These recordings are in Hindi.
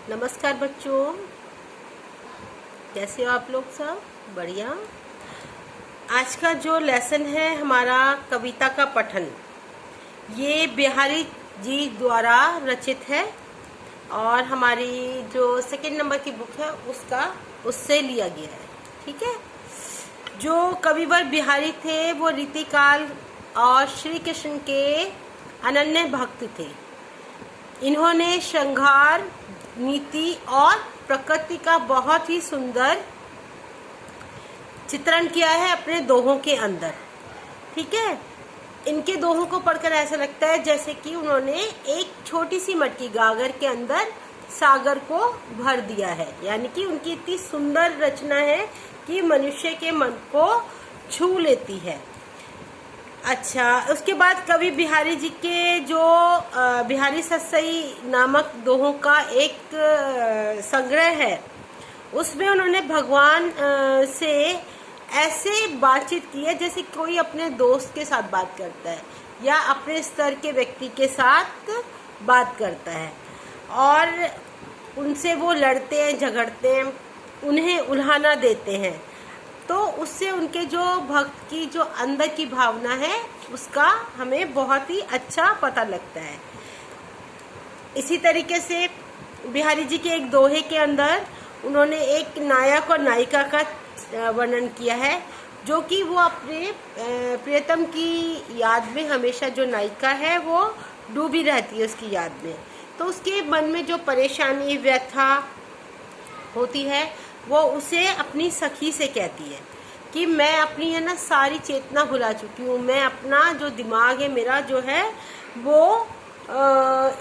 नमस्कार बच्चों, कैसे हो आप लोग? सब बढ़िया। आज का जो लेसन है हमारा कविता का पठन, ये बिहारी जी द्वारा रचित है और हमारी जो सेकंड नंबर की बुक है उससे लिया गया है। ठीक है। जो कविवर बिहारी थे वो रीतिकाल और श्री कृष्ण के अनन्य भक्त थे। इन्होंने श्रृंगार, नीति और प्रकृति का बहुत ही सुंदर चित्रण किया है अपने दोहों के अंदर। ठीक है। इनके दोहों को पढ़कर ऐसा लगता है जैसे कि उन्होंने एक छोटी सी मटकी गागर के अंदर सागर को भर दिया है। यानी कि उनकी इतनी सुंदर रचना है कि मनुष्य के मन को छू लेती है। अच्छा, उसके बाद कवि बिहारी जी के जो बिहारी सत्सई नामक दोहों का एक संग्रह है, उसमें उन्होंने भगवान से ऐसे बातचीत की है जैसे कोई अपने दोस्त के साथ बात करता है या अपने स्तर के व्यक्ति के साथ बात करता है और उनसे वो लड़ते हैं, झगड़ते हैं, उन्हें उल्हाना देते हैं। तो उससे उनके जो भक्त की जो अंदर की भावना है उसका हमें बहुत ही अच्छा पता लगता है। इसी तरीके से बिहारी जी के एक दोहे के अंदर उन्होंने एक नायक और नायिका का वर्णन किया है, जो कि वो अपने प्रियतम की याद में, हमेशा जो नायिका है वो डूबी रहती है उसकी याद में। तो उसके मन में जो परेशानी, व्यथा होती है वो उसे अपनी सखी से कहती है कि मैं अपनी है ना सारी चेतना भुला चुकी हूँ। मैं अपना जो दिमाग है मेरा जो है वो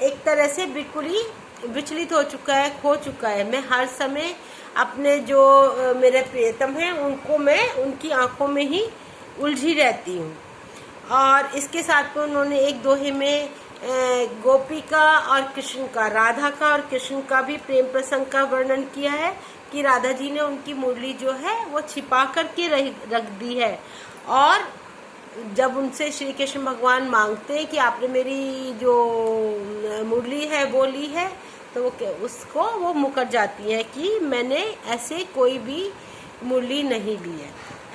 एक तरह से बिल्कुल ही विचलित हो चुका है, खो चुका है। मैं हर समय अपने जो मेरे प्रियतम हैं उनको मैं उनकी आंखों में ही उलझी रहती हूँ। और इसके साथ में उन्होंने एक दोहे में गोपिका और कृष्ण का, राधा का और कृष्ण का भी प्रेम प्रसंग का वर्णन किया है कि राधा जी ने उनकी मुरली जो है वो छिपा करके रख दी है और जब उनसे श्री कृष्ण भगवान मांगते हैं कि आपने मेरी जो मुरली है वो ली है, तो उसको वो मुकर जाती है कि मैंने ऐसे कोई भी मुरली नहीं ली है।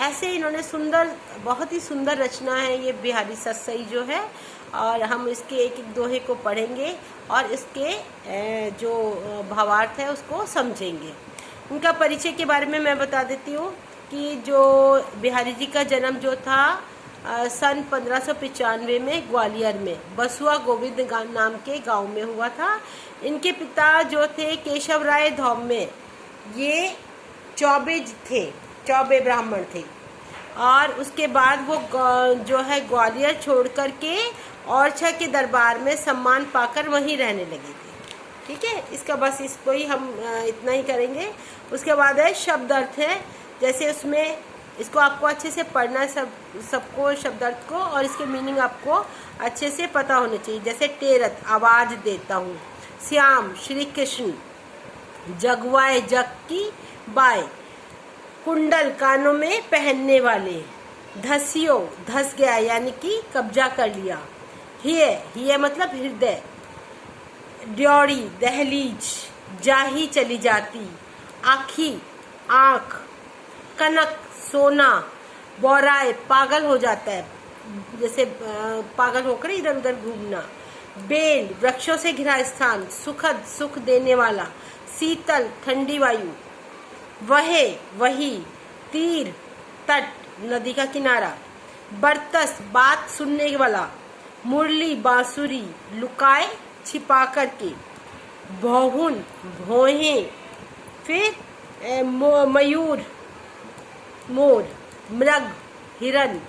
ऐसे इन्होंने सुंदर, बहुत ही सुंदर रचना है ये बिहारी सत्सई जो है। और हम इसके एक एक दोहे को पढ़ेंगे और इसके जो भावार्थ है उसको समझेंगे। उनका परिचय के बारे में मैं बता देती हूँ कि जो बिहारी जी का जन्म जो था सन 1595 में ग्वालियर में बसुआ गोविंद नाम के गांव में हुआ था। इनके पिता जो थे केशव राय धौम्य, ये चौबे थे, चौबे ब्राह्मण थे। और उसके बाद वो जो है ग्वालियर छोड़ करके ओरछा के दरबार में सम्मान पाकर वहीं रहने लगे थे। ठीक है। इसका बस इसको ही हम इतना ही करेंगे। उसके बाद है शब्द अर्थ है, जैसे उसमें इसको आपको अच्छे से पढ़ना है, सबको शब्द अर्थ को, और इसके मीनिंग आपको अच्छे से पता होने चाहिए। जैसे टेरत, आवाज देता हूँ। श्याम, श्री कृष्ण। जगवाए, जग की बाय। कुंडल, कानों में पहनने वाले। धसियो, धस गया यानी कि कब्जा कर लिया। हिय मतलब हृदय। ड्योरी, दहलीज, जाही चली जाती। आखी, आँख। कनक, सोना। बौराए, पागल हो जाता है, जैसे पागल होकर इधर उधर घूमना। बेल, वृक्षों से घिरा स्थान। सुखद, सुख देने वाला। शीतल, ठंडी वायु। वहे, वही। तीर, तट, नदी का किनारा। बरतस, बात सुनने वाला। मुरली, बांसुरी। लुकाए, छिपा करके। बहुन, भौहें। फिर मयूर, मोर। मृग, हिरन।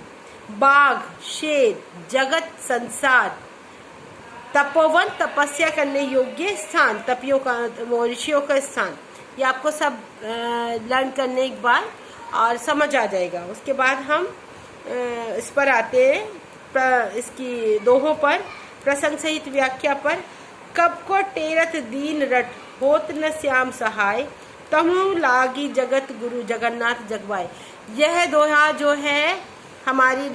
बाघ, शेर। जगत, संसार। तपोवन, तपस्या करने योग्य स्थान, तपियों का, ऋषियों का स्थान। ये आपको सब लर्न करने एक बार और समझ आ जाएगा। उसके बाद हम इस पर आते हैं, इसकी दोहों पर, प्रसंग सहित व्याख्या पर। कब को टेरत दीन रट, होत न श्याम सहाय। तमु लागी जगत गुरु, जगन्नाथ जगवाए। यह दोहा जो है हमारी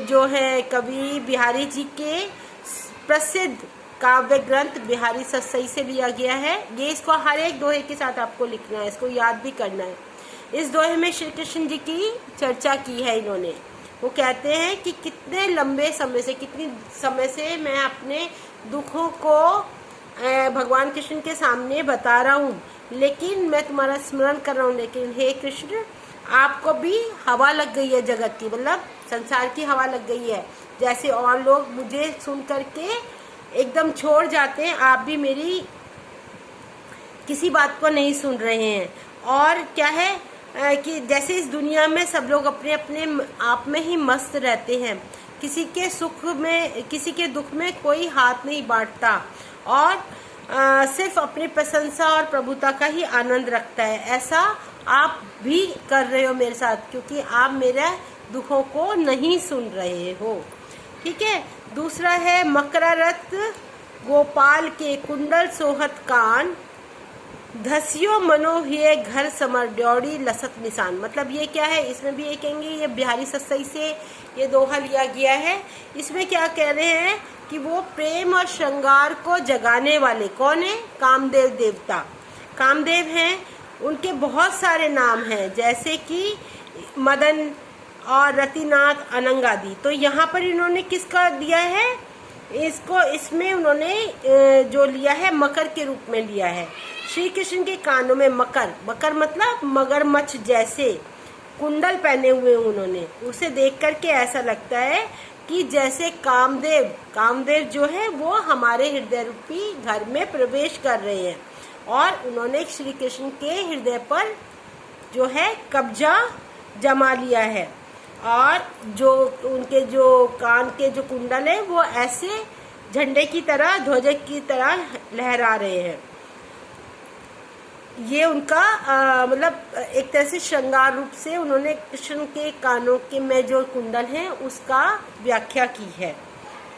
जो है कवि बिहारी जी के प्रसिद्ध काव्य ग्रंथ बिहारी सतसई से लिया गया है। ये इसको हर एक दोहे के साथ आपको लिखना है, इसको याद भी करना है। इस दोहे में श्री कृष्ण जी की चर्चा की है इन्होंने। वो कहते हैं कि कितने लंबे समय से, कितनी समय से मैं अपने दुखों को भगवान कृष्ण के सामने बता रहा हूँ, लेकिन मैं तुम्हारा स्मरण कर रहा हूँ, लेकिन हे कृष्ण आपको भी हवा लग गई है जगत की, मतलब संसार की हवा लग गई है। जैसे और लोग मुझे सुन करके एकदम छोड़ जाते हैं, आप भी मेरी किसी बात को नहीं सुन रहे हैं। और क्या है कि जैसे इस दुनिया में सब लोग अपने अपने आप में ही मस्त रहते हैं, किसी के सुख में, किसी के दुख में कोई हाथ नहीं बांटता, और सिर्फ अपनी प्रशंसा और प्रभुता का ही आनंद रखता है। ऐसा आप भी कर रहे हो मेरे साथ, क्योंकि आप मेरे दुखों को नहीं सुन रहे हो। ठीक है। दूसरा है मकरारत गोपाल के कुंडल सोहत कान, धसियो मनोहिय घर समर ड्योड़ी लसत निशान। मतलब ये क्या है, इसमें भी ये कहेंगे, ये बिहारी सतसई से ये दोहा लिया गया है। इसमें क्या कह रहे हैं कि वो प्रेम और श्रृंगार को जगाने वाले कौन है? कामदेव देवता। कामदेव हैं, उनके बहुत सारे नाम हैं, जैसे कि मदन और रतिनाथ, अनंग आदि। तो यहाँ पर इन्होंने किसका दिया है इसको? इसमें उन्होंने जो लिया है मकर के रूप में लिया है। श्री कृष्ण के कानों में मकर, मकर मतलब मगरमच्छ जैसे कुंडल पहने हुए उन्होंने, उसे देख करके ऐसा लगता है कि जैसे कामदेव जो है वो हमारे हृदय रूपी घर में प्रवेश कर रहे हैं, और उन्होंने श्री कृष्ण के हृदय पर जो है कब्जा जमा लिया है। और जो उनके जो कान के जो कुंडल है वो ऐसे झंडे की तरह, ध्वज की तरह लहरा रहे हैं। ये उनका मतलब एक तरह से श्रृंगार रूप से उन्होंने कृष्ण के कानों के में जो कुंडल हैं उसका व्याख्या की है।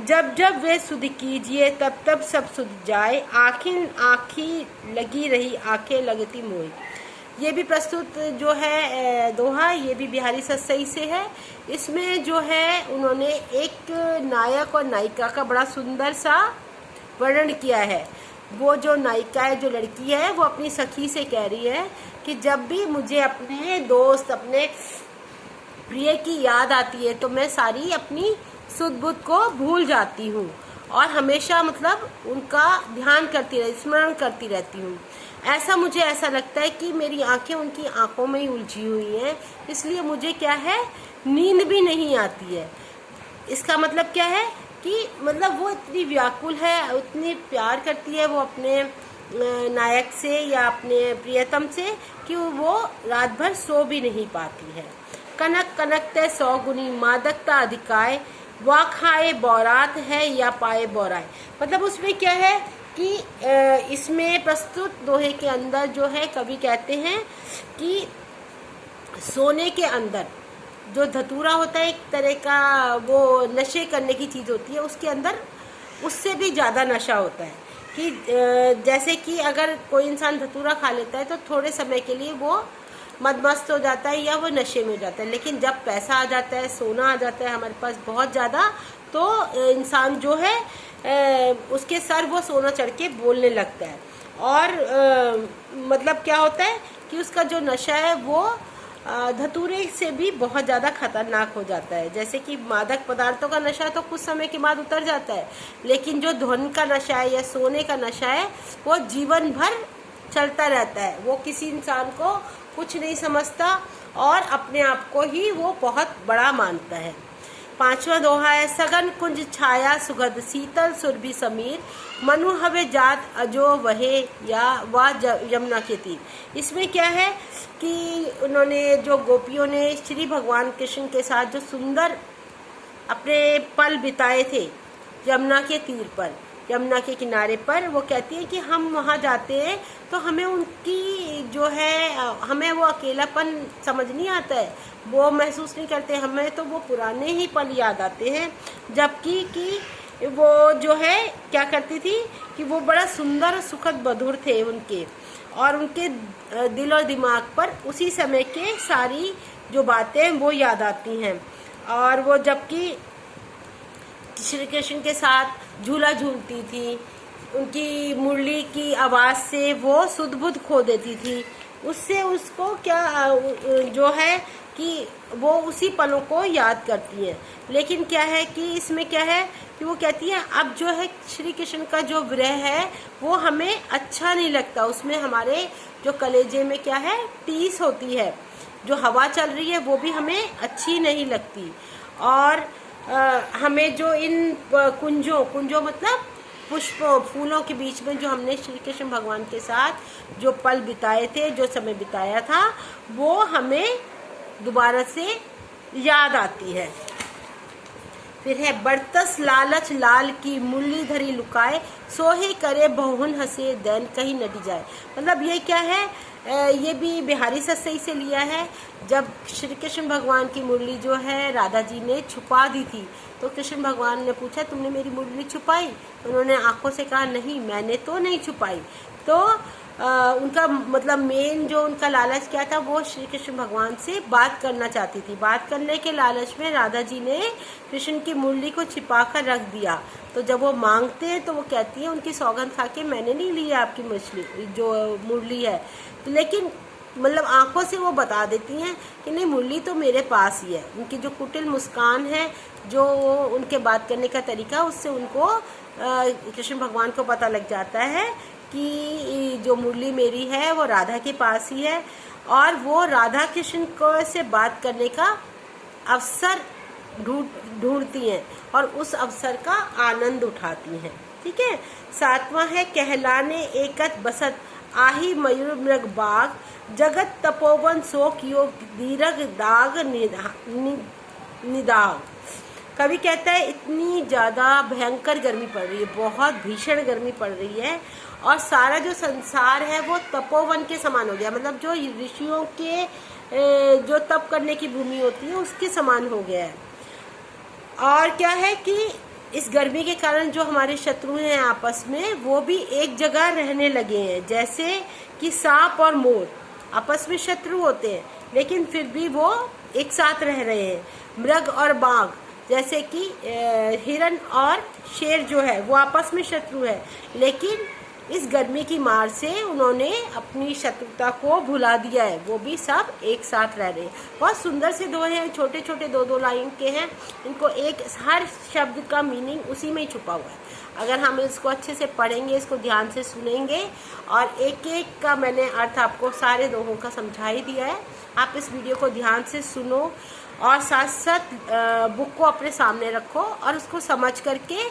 जब जब वे सुध कीजिए तब तब सब सुध जाए, आँखी लगी रही आंखें लगती मोही। ये भी प्रस्तुत जो है दोहा, ये भी बिहारी सतसई से है। इसमें जो है उन्होंने एक नायक और नायिका का बड़ा सुंदर सा वर्णन किया है। वो जो नायिका है, जो लड़की है, वो अपनी सखी से कह रही है कि जब भी मुझे अपने दोस्त, अपने प्रिय की याद आती है तो मैं सारी अपनी सुध बुध को भूल जाती हूँ, और हमेशा मतलब उनका ध्यान करती रहती, स्मरण करती रहती हूँ। मुझे ऐसा लगता है कि मेरी आंखें उनकी आंखों में ही उलझी हुई हैं, इसलिए मुझे क्या है, नींद भी नहीं आती है। इसका मतलब क्या है कि मतलब वो इतनी व्याकुल है, उतनी प्यार करती है वो अपने नायक से या अपने प्रियतम से, कि वो रात भर सो भी नहीं पाती है। कनक कनक ते 100 गुनी मादकता अधिकाय, वा खाए बौरात है या पाए बौराए। मतलब उसमें क्या है कि इसमें प्रस्तुत दोहे के अंदर जो है कवि कहते हैं कि सोने के अंदर जो धतूरा होता है, एक तरह का वो नशे करने की चीज़ होती है, उसके अंदर उससे भी ज़्यादा नशा होता है। कि जैसे कि अगर कोई इंसान धतूरा खा लेता है तो थोड़े समय के लिए वो मदमस्त हो जाता है या वो नशे में हो जाता है, लेकिन जब पैसा आ जाता है, सोना आ जाता है हमारे पास बहुत ज़्यादा, तो इंसान जो है उसके सर वो सोना चढ़ के बोलने लगता है। और मतलब क्या होता है कि उसका जो नशा है वो धतूरे से भी बहुत ज़्यादा खतरनाक हो जाता है। जैसे कि मादक पदार्थों का नशा तो कुछ समय के बाद उतर जाता है, लेकिन जो धन का नशा है या सोने का नशा है वो जीवन भर चलता रहता है। वो किसी इंसान को कुछ नहीं समझता और अपने आप को ही वो बहुत बड़ा मानता है। 5वां दोहा है, सगन कुंज छाया सुगध शीतल सुरभि समीर, मनु हवे जात अजो वहे या वा यमुना के तीर। इसमें क्या है कि उन्होंने जो गोपियों ने श्री भगवान कृष्ण के साथ जो सुंदर अपने पल बिताए थे यमुना के तीर पर, यमुना के किनारे पर, वो कहती है कि हम वहाँ जाते हैं तो हमें उनकी जो है, हमें वो अकेलापन समझ नहीं आता है, वो महसूस नहीं करते, हमें तो वो पुराने ही पल याद आते हैं। जबकि कि वो जो है क्या करती थी कि वो बड़ा सुंदर और सुखद मधुर थे उनके, और उनके दिल और दिमाग पर उसी समय के सारी जो बातें वो याद आती हैं। और वो जबकि श्री कृष्ण के साथ झूला झूलती थी उनकी मुरली की आवाज़ से वो सुध बुध खो देती थी। उससे उसको क्या जो है कि वो उसी पलों को याद करती हैं। लेकिन क्या है कि इसमें क्या है कि वो कहती है अब जो है श्री कृष्ण का जो विरह है वो हमें अच्छा नहीं लगता, उसमें हमारे जो कलेजे में क्या है टीस होती है, जो हवा चल रही है वो भी हमें अच्छी नहीं लगती। और हमें जो इन कुंजों मतलब पुष्प फूलों के बीच में जो हमने श्री कृष्ण भगवान के साथ जो पल बिताए थे, जो समय बिताया था, वो हमें दोबारा से याद आती है। फिर है बरतस लालच लाल की मुरली धरी लुकाए, सोहे करे बहुन हंसे दैन कहीं नटी जाए। मतलब ये क्या है, ये भी बिहारी सत्सई से लिया है। जब श्री कृष्ण भगवान की मुरली जो है राधा जी ने छुपा दी थी, तो कृष्ण भगवान ने पूछा तुमने मेरी मुरली छुपाई? उन्होंने आंखों से कहा नहीं, मैंने तो नहीं छुपाई। तो उनका मतलब मेन जो उनका लालच क्या था, वो श्री कृष्ण भगवान से बात करना चाहती थी। बात करने के लालच में राधा जी ने कृष्ण की मुरली को छिपा कर रख दिया। तो जब वो मांगते हैं तो वो कहती है उनकी सौगंध खा के मैंने नहीं ली आपकी मछली जो मुरली है। तो लेकिन मतलब आंखों से वो बता देती हैं कि नहीं, मुरली तो मेरे पास ही है। उनकी जो कुटिल मुस्कान है, जो उनके बात करने का तरीका, उससे उनको कृष्ण भगवान को पता लग जाता है कि जो मुरली मेरी है वो राधा के पास ही है। और वो राधा कृष्ण को से बात करने का अवसर ढूंढती हैं और उस अवसर का आनंद उठाती हैं। ठीक है। 7वां है कहलाने एकत बसत आही मयूर मृग बाग, जगत तपोवन सो कियो दीर्घ दाग निदाग। कवि कहता है इतनी ज़्यादा भयंकर गर्मी पड़ रही है, बहुत भीषण गर्मी पड़ रही है और सारा जो संसार है वो तपोवन के समान हो गया। मतलब जो ऋषियों के जो तप करने की भूमि होती है उसके समान हो गया है। और क्या है कि इस गर्मी के कारण जो हमारे शत्रु हैं आपस में, वो भी एक जगह रहने लगे हैं। जैसे कि सांप और मोर आपस में शत्रु होते हैं लेकिन फिर भी वो एक साथ रह रहे हैं। मृग और बाघ जैसे कि हिरण और शेर जो है वो आपस में शत्रु है, लेकिन इस गर्मी की मार से उन्होंने अपनी शत्रुता को भुला दिया है, वो भी सब एक साथ रह रहे हैं। बहुत सुंदर से दोहे हैं, छोटे छोटे दो लाइन के हैं। इनको एक हर शब्द का मीनिंग उसी में ही छुपा हुआ है। अगर हम इसको अच्छे से पढ़ेंगे, इसको ध्यान से सुनेंगे और एक एक का मैंने अर्थ आपको सारे दोहों का समझा ही दिया है। आप इस वीडियो को ध्यान से सुनो और साथ साथ बुक को अपने सामने रखो और उसको समझ करके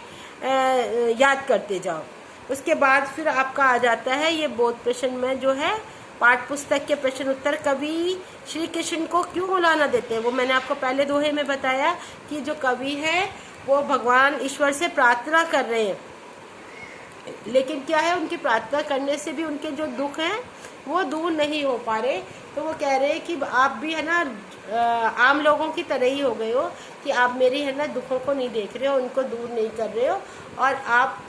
याद करते जाओ। उसके बाद फिर आपका आ जाता है ये बोध प्रश्न में जो है पाठ पुस्तक के प्रश्न उत्तर। कवि श्री कृष्ण को क्यों उलाहना देते हैं, वो मैंने आपको पहले दोहे में बताया कि जो कवि है वो भगवान ईश्वर से प्रार्थना कर रहे हैं, लेकिन क्या है उनकी प्रार्थना करने से भी उनके जो दुख हैं वो दूर नहीं हो पा रहे। तो वो कह रहे हैं कि आप भी है ना आम लोगों की तरह ही हो गए हो कि आप मेरी है ना दुखों को नहीं देख रहे हो, उनको दूर नहीं कर रहे हो और आप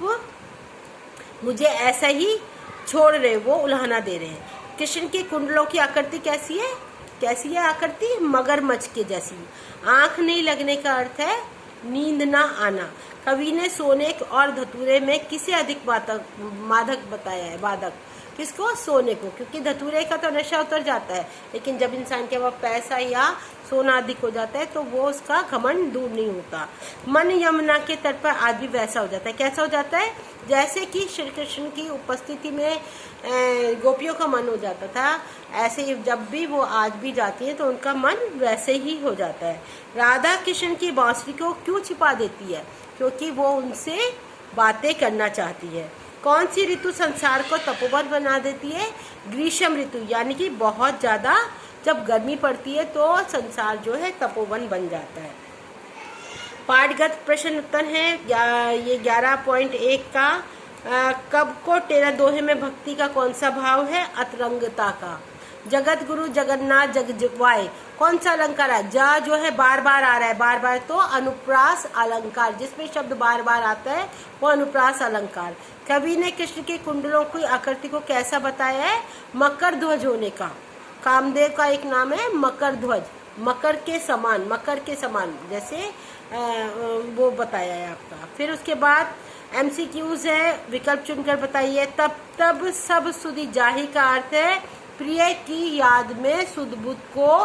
मुझे ऐसा ही छोड़ रहे हो, वो उलाहना दे रहे हैं। कृष्ण की कुंडलों की आकृति कैसी है? कैसी है आकृति? मगरमच्छ के जैसी। आंख नहीं लगने का अर्थ है नींद ना आना। कवि ने सोने और धतूरे में किसे अधिक मादक बताया है? बाधक किसको? सोने को, क्योंकि धतूरे का तो नशा उतर जाता है, लेकिन जब इंसान के पास पैसा या सोना अधिक हो जाता है तो वो उसका घमंड दूर नहीं होता। मन यमुना के तट पर आदमी वैसा हो जाता है। कैसा हो जाता है? जैसे कि श्री कृष्ण की उपस्थिति में गोपियों का मन हो जाता था, ऐसे ही जब भी वो आज भी जाती है तो उनका मन वैसे ही हो जाता है। राधा कृष्ण की बांसुरी को क्यों छिपा देती है? क्योंकि वो उनसे बातें करना चाहती है। कौन सी ऋतु संसार को तपोवन बना देती है? ग्रीष्म ऋतु, यानी कि बहुत ज़्यादा जब गर्मी पड़ती है तो संसार जो है तपोवन बन जाता है। पाठगत प्रश्न उत्तर है ये 11.1 का। कब को तेरा दोहे में भक्ति का कौन सा भाव है? अतरंगता का। जगत गुरु जगन्नाथ जगजुगवाए कौन सा अलंकार है? जा जो है बार बार आ रहा है, बार बार, तो अनुप्रास अलंकार, जिसमें शब्द बार बार आता है वो अनुप्रास अलंकार। कवि ने कृष्ण के कुंडलों की आकृति को कैसा बताया है? मकर ध्वज होने का। कामदेव का एक नाम है मकर ध्वज, मकर के समान, मकर के समान जैसे वो बताया है आपका। फिर उसके बाद MCQs है, विकल्प चुनकर बताइए। तब तब सब सुधि जाहि का अर्थ है प्रिय की याद में सुध बुध को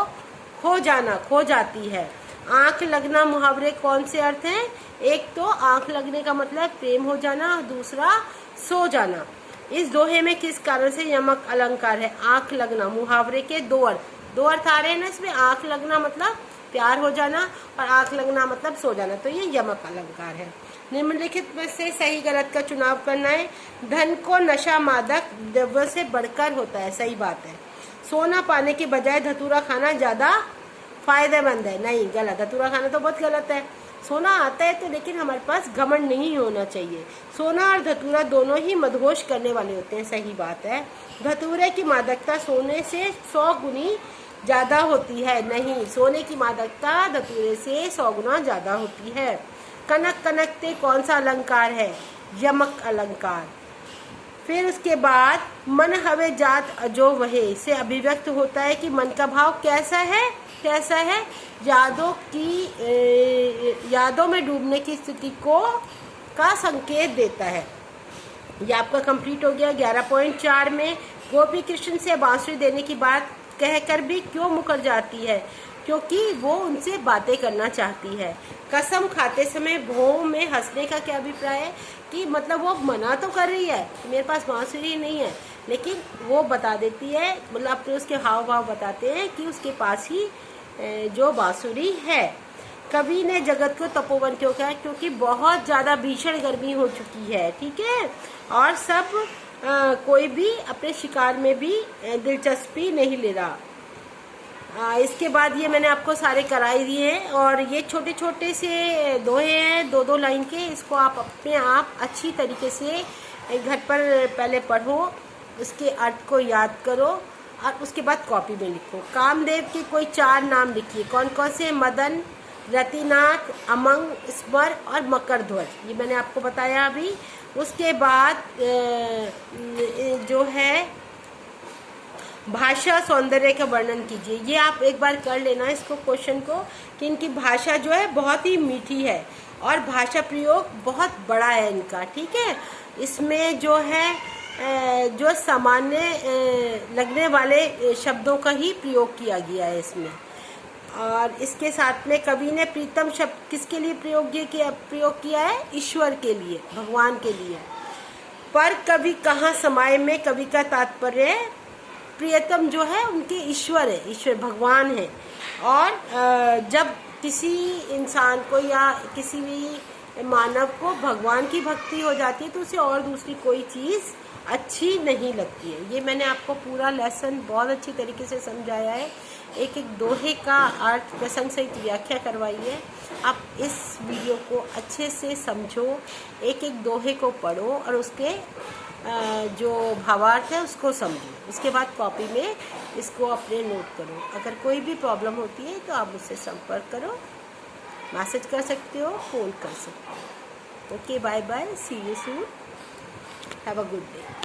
खो जाना, खो जाती है। आंख लगना मुहावरे कौन से अर्थ हैं? एक तो आंख लगने का मतलब प्रेम हो जाना और दूसरा सो जाना। इस दोहे में किस कारण से यमक अलंकार है? आंख लगना मुहावरे के दो अर्थ आ रहे हैं ना इसमें। आंख लगना मतलब प्यार हो जाना और आंख लगना मतलब सो जाना, तो ये यमक अलंकार है। निम्नलिखित में से सही गलत का चुनाव करना है। धन को नशा मादक द्रव्य से बढ़कर होता है, सही बात है। सोना पाने के बजाय धतूरा खाना ज्यादा फायदेमंद है, नहीं, गलत। धतूरा खाना तो बहुत गलत है। सोना आता है तो लेकिन हमारे पास घमंड नहीं होना चाहिए। सोना और धतूरा दोनों ही मदहोश करने वाले होते हैं, सही बात है। धतूरे की मादकता सोने से 100 गुनी ज्यादा होती है, नहीं, सोने की मादकता धतूरे से 100 गुना ज्यादा होती है। कनक कनकते कौन सा अलंकार है? यमक अलंकार। फिर उसके बाद मन हवे जात अजो वहे से अभिव्यक्त होता है कि मन का भाव कैसा है? कैसा है? यादों में डूबने की स्थिति को का संकेत देता है। ये आपका कंप्लीट हो गया। 11.4 में गोपी कृष्ण से बांसुरी देने की बात कहकर भी क्यों मुकर जाती है? क्योंकि वो उनसे बातें करना चाहती है। कसम खाते समय भों में हंसने का क्या अभिप्राय है? कि मतलब वो मना तो कर रही है, मेरे पास बांसुरी नहीं है, लेकिन वो बता देती है, मतलब अपने उसके हाव भाव बताते हैं कि उसके पास ही जो बांसुरी है। कवि ने जगत को तपोवन क्यों कहा? क्योंकि बहुत ज़्यादा भीषण गर्मी हो चुकी है, ठीक है, और सब कोई भी अपने शिकार में भी दिलचस्पी नहीं ले रहा। इसके बाद ये मैंने आपको सारे कराई दिए हैं, और ये छोटे छोटे से दोहे हैं, 2-2 लाइन के। इसको आप अपने आप अच्छी तरीके से घर पर पहले पढ़ो, उसके अर्थ को याद करो और उसके बाद कॉपी में लिखो। कामदेव के कोई 4 नाम लिखिए। कौन कौन से? मदन, रतिनाथ, अमंग, स्मर और मकर ध्वज, ये मैंने आपको बताया अभी। उसके बाद जो है भाषा सौंदर्य का वर्णन कीजिए। ये आप एक बार कर लेना इसको, क्वेश्चन को, कि इनकी भाषा जो है बहुत ही मीठी है और भाषा प्रयोग बहुत बड़ा है इनका, ठीक है। इसमें जो है जो सामान्य लगने वाले शब्दों का ही प्रयोग किया गया है इसमें। और इसके साथ में कवि ने प्रीतम शब्द किसके लिए प्रयोग किया है? ईश्वर के लिए, भगवान के लिए। पर कवि कहाँ समाये में कवि का तात्पर्य है प्रियतम जो है उनके ईश्वर है, ईश्वर भगवान है। और जब किसी इंसान को या किसी भी मानव को भगवान की भक्ति हो जाती है तो उसे और दूसरी कोई चीज़ अच्छी नहीं लगती है। ये मैंने आपको पूरा लेसन बहुत अच्छी तरीके से समझाया है। एक एक दोहे का अर्थ प्रसंग सहित व्याख्या करवाई है। आप इस वीडियो को अच्छे से समझो, एक एक दोहे को पढ़ो और उसके जो भावार्थ है उसको समझो। उसके बाद कॉपी में इसको अपने नोट करो। अगर कोई भी प्रॉब्लम होती है तो आप मुझसे संपर्क करो, मैसेज कर सकते हो, फ़ोन कर सकते हो। Okay, bye bye, see you soon, have a good day.